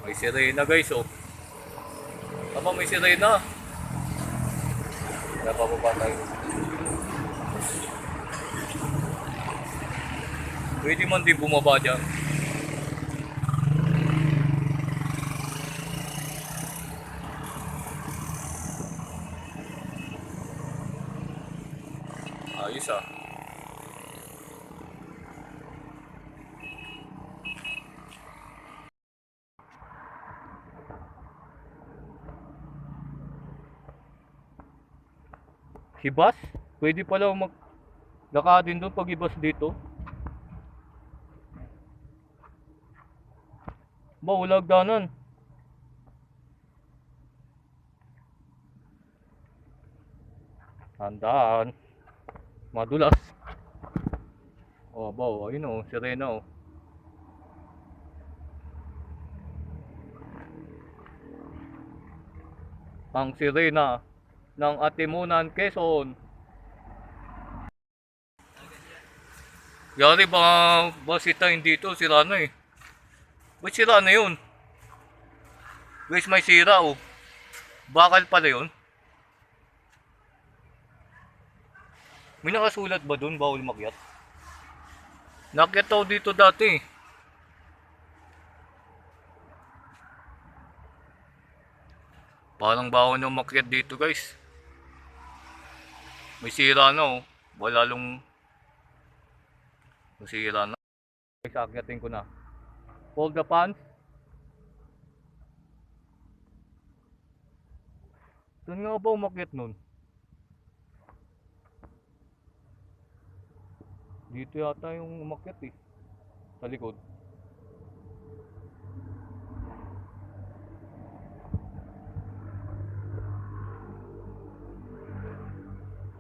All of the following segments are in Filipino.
May sirena guys, oh. Tama, may sirena. Kaya pababa tayo. Pwede man din bumaba dyan. Ayos ah. Hibas? Pwede pala maglakadin doon pag ibas dito. Ba, wala hagdanan. Tandaan. Madulas. Oh, ba, ayun oh, sirena oh. Ang sirena ng Atimunan, Quezon. Yari ba sita hindi dito, sira na eh. Ba't sira na yun? Guys, may sira oh. Bakal pala yun. May nakasulat ba dun, bawal makyat? Nakyat ako dito dati. Parang bawal na makyat dito guys. May sira na oh. Wala lalong masira na. Guys, akyatin ko na. Hold the pants. Saan nga ba umakyat nun? Dito yata yung umakyat eh. Sa likod.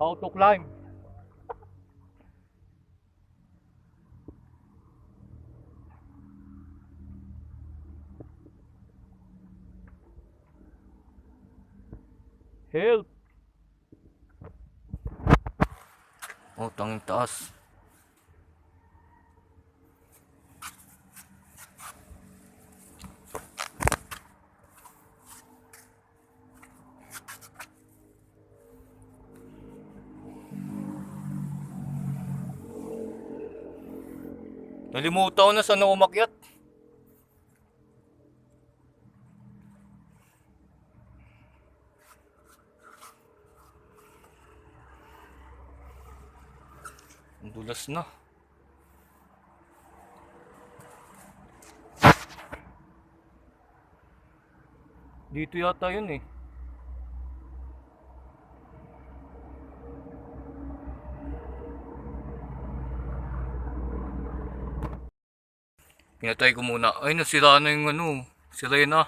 How to climb? Help! Oh, tanging taas. Nalimutan ko na saan ako umakyat. Ang dulas na. Dito yata yun eh. Pinatay ko muna. Ay, nasira na yung ano, sirena.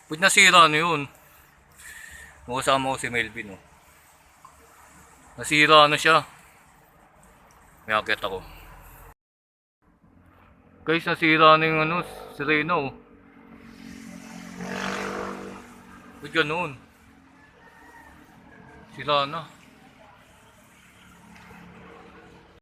Ba't nasira na yun? Makasama ko si Melvin oh. Nasira na siya. May akit ako. Guys, nasira na yung ano, sirena oh. Ba't ganun? Sira na.